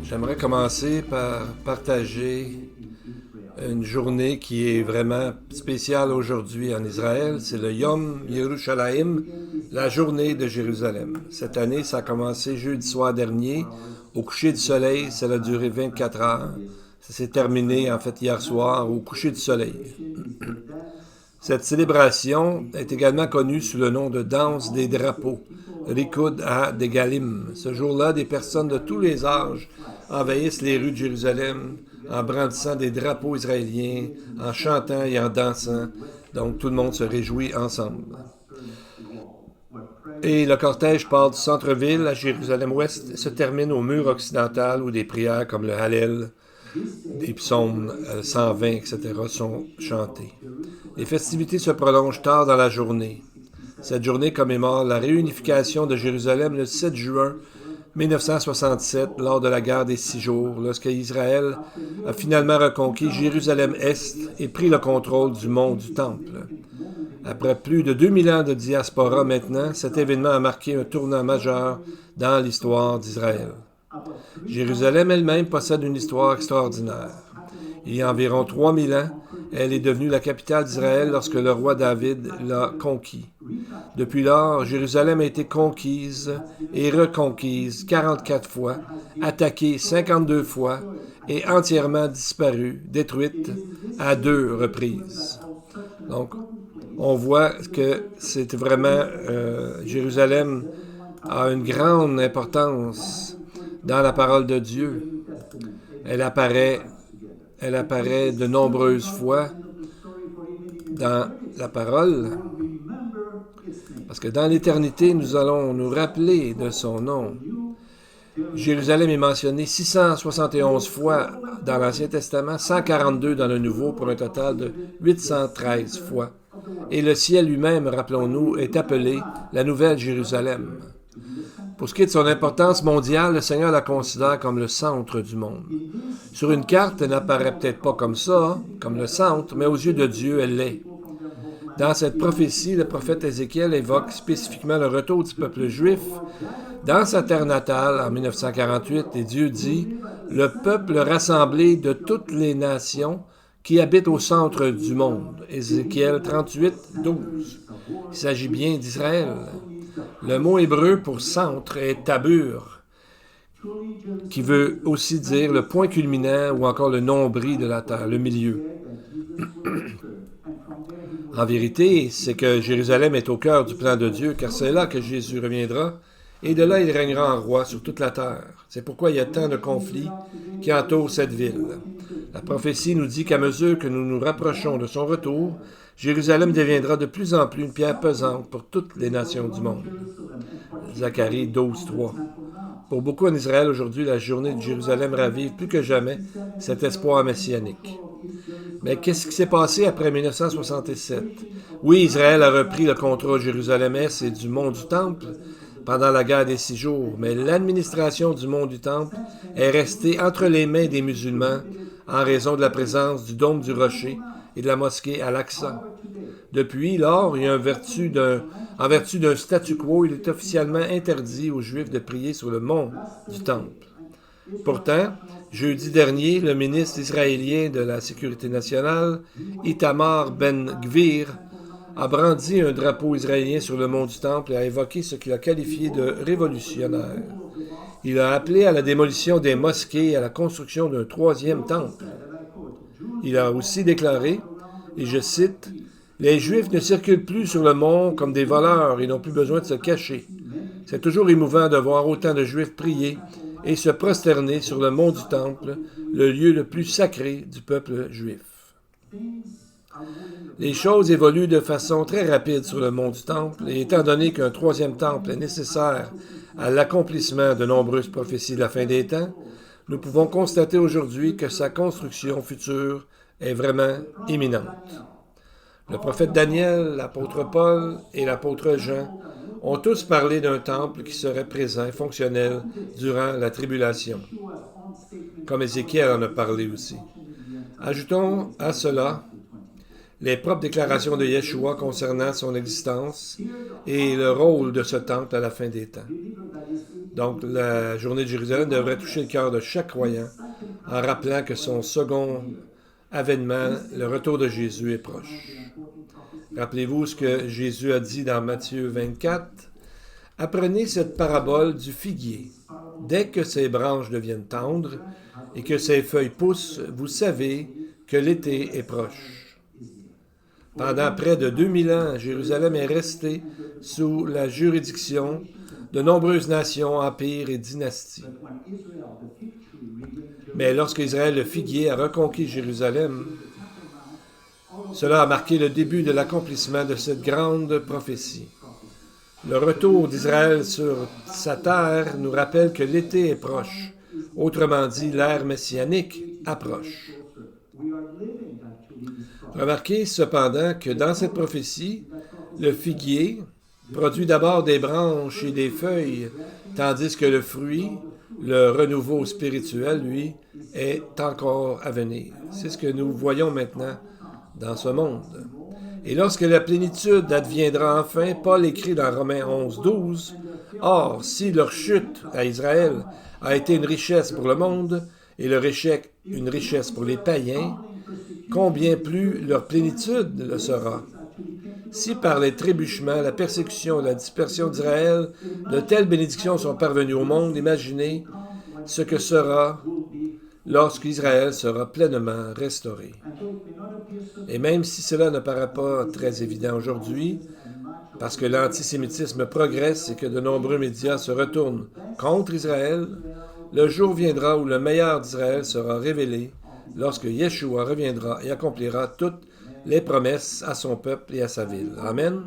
J'aimerais commencer par partager une journée qui est vraiment spéciale aujourd'hui en Israël. C'est le Yom Yerushalayim, la journée de Jérusalem. Cette année, ça a commencé jeudi soir dernier, au coucher du soleil. Ça a duré 24 heures. Ça s'est terminé, en fait, hier soir, au coucher du soleil. Cette célébration est également connue sous le nom de danse des drapeaux, Rikud ha-Degalim. Ce jour-là, des personnes de tous les âges envahissent les rues de Jérusalem en brandissant des drapeaux israéliens, en chantant et en dansant. Donc tout le monde se réjouit ensemble. Et le cortège part du centre-ville à Jérusalem-Ouest et se termine au mur occidental où des prières comme le Hallel, des psaumes 120, etc. sont chantées. Les festivités se prolongent tard dans la journée. Cette journée commémore la réunification de Jérusalem le 7 juin 1967 lors de la guerre des 6 jours, lorsque Israël a finalement reconquis Jérusalem-Est et pris le contrôle du mont du Temple. Après plus de 2000 ans de diaspora maintenant, cet événement a marqué un tournant majeur dans l'histoire d'Israël. Jérusalem elle-même possède une histoire extraordinaire. Il y a environ 3000 ans, elle est devenue la capitale d'Israël lorsque le roi David l'a conquis. Depuis lors, Jérusalem a été conquise et reconquise 44 fois, attaquée 52 fois et entièrement disparue, détruite à 2 reprises. Donc, on voit que c'est vraiment Jérusalem a une grande importance dans la parole de Dieu. Elle apparaît de nombreuses fois dans la parole, parce que dans l'éternité, nous allons nous rappeler de son nom. Jérusalem est mentionné 671 fois dans l'Ancien Testament, 142 dans le Nouveau, pour un total de 813 fois. Et le ciel lui-même, rappelons-nous, est appelé la Nouvelle Jérusalem. Pour ce qui est de son importance mondiale, le Seigneur la considère comme le centre du monde. Sur une carte, elle n'apparaît peut-être pas comme ça, comme le centre, mais aux yeux de Dieu, elle l'est. Dans cette prophétie, le prophète Ézéchiel évoque spécifiquement le retour du peuple juif dans sa terre natale en 1948, et Dieu dit « Le peuple rassemblé de toutes les nations qui habitent au centre du monde ». Ézéchiel 38, 12. Il s'agit bien d'Israël. Le mot hébreu pour centre est tabur, qui veut aussi dire le point culminant ou encore le nombril de la terre, le milieu. En vérité, c'est que Jérusalem est au cœur du plan de Dieu, car c'est là que Jésus reviendra, et de là il régnera en roi sur toute la terre. C'est pourquoi il y a tant de conflits qui entourent cette ville. La prophétie nous dit qu'à mesure que nous nous rapprochons de son retour, Jérusalem deviendra de plus en plus une pierre pesante pour toutes les nations du monde. Zacharie 12, 3. Pour beaucoup en Israël aujourd'hui, la journée de Jérusalem ravive plus que jamais cet espoir messianique. Mais qu'est-ce qui s'est passé après 1967? Oui, Israël a repris le contrôle de Jérusalem-Est et du mont du Temple pendant la guerre des 6 jours, mais l'administration du mont du Temple est restée entre les mains des musulmans en raison de la présence du dôme du rocher et de la mosquée Al-Aqsa. Depuis lors, en vertu d'un statu quo, il est officiellement interdit aux Juifs de prier sur le mont du Temple. Pourtant, jeudi dernier, le ministre israélien de la Sécurité nationale, Itamar Ben-Gvir, a brandi un drapeau israélien sur le mont du Temple et a évoqué ce qu'il a qualifié de révolutionnaire. Il a appelé à la démolition des mosquées et à la construction d'un 3e temple. Il a aussi déclaré, et je cite, « Les Juifs ne circulent plus sur le mont comme des voleurs et n'ont plus besoin de se cacher. C'est toujours émouvant de voir autant de Juifs prier et se prosterner sur le mont du Temple, le lieu le plus sacré du peuple juif. » Les choses évoluent de façon très rapide sur le mont du Temple, et étant donné qu'un 3e temple est nécessaire à l'accomplissement de nombreuses prophéties de la fin des temps, nous pouvons constater aujourd'hui que sa construction future est vraiment imminente. Le prophète Daniel, l'apôtre Paul et l'apôtre Jean ont tous parlé d'un temple qui serait présent et fonctionnel durant la tribulation, comme Ézéchiel en a parlé aussi. Ajoutons à cela les propres déclarations de Yeshua concernant son existence et le rôle de ce temple à la fin des temps. Donc, la journée de Jérusalem devrait toucher le cœur de chaque croyant en rappelant que son second avènement, le retour de Jésus, est proche. Rappelez-vous ce que Jésus a dit dans Matthieu 24. « Apprenez cette parabole du figuier. Dès que ses branches deviennent tendres et que ses feuilles poussent, vous savez que l'été est proche. » Pendant près de 2000 ans, Jérusalem est restée sous la juridiction de nombreuses nations, empires et dynasties. Mais lorsque Israël le figuier a reconquis Jérusalem, cela a marqué le début de l'accomplissement de cette grande prophétie. Le retour d'Israël sur sa terre nous rappelle que l'été est proche. Autrement dit, l'ère messianique approche. Remarquez cependant que dans cette prophétie, le figuier produit d'abord des branches et des feuilles, tandis que le fruit, le renouveau spirituel, lui, est encore à venir. C'est ce que nous voyons maintenant dans ce monde. Et lorsque la plénitude adviendra enfin, Paul écrit dans Romains 11, 12, « Or, si leur chute à Israël a été une richesse pour le monde, et leur échec une richesse pour les païens, combien plus leur plénitude le sera. Si par les trébuchements, la persécution, la dispersion d'Israël, de telles bénédictions sont parvenues au monde, imaginez ce que sera lorsqu'Israël sera pleinement restauré. » Et même si cela ne paraît pas très évident aujourd'hui, parce que l'antisémitisme progresse et que de nombreux médias se retournent contre Israël, le jour viendra où le meilleur d'Israël sera révélé, lorsque Yeshua reviendra et accomplira toutes les promesses à son peuple et à sa ville. Amen.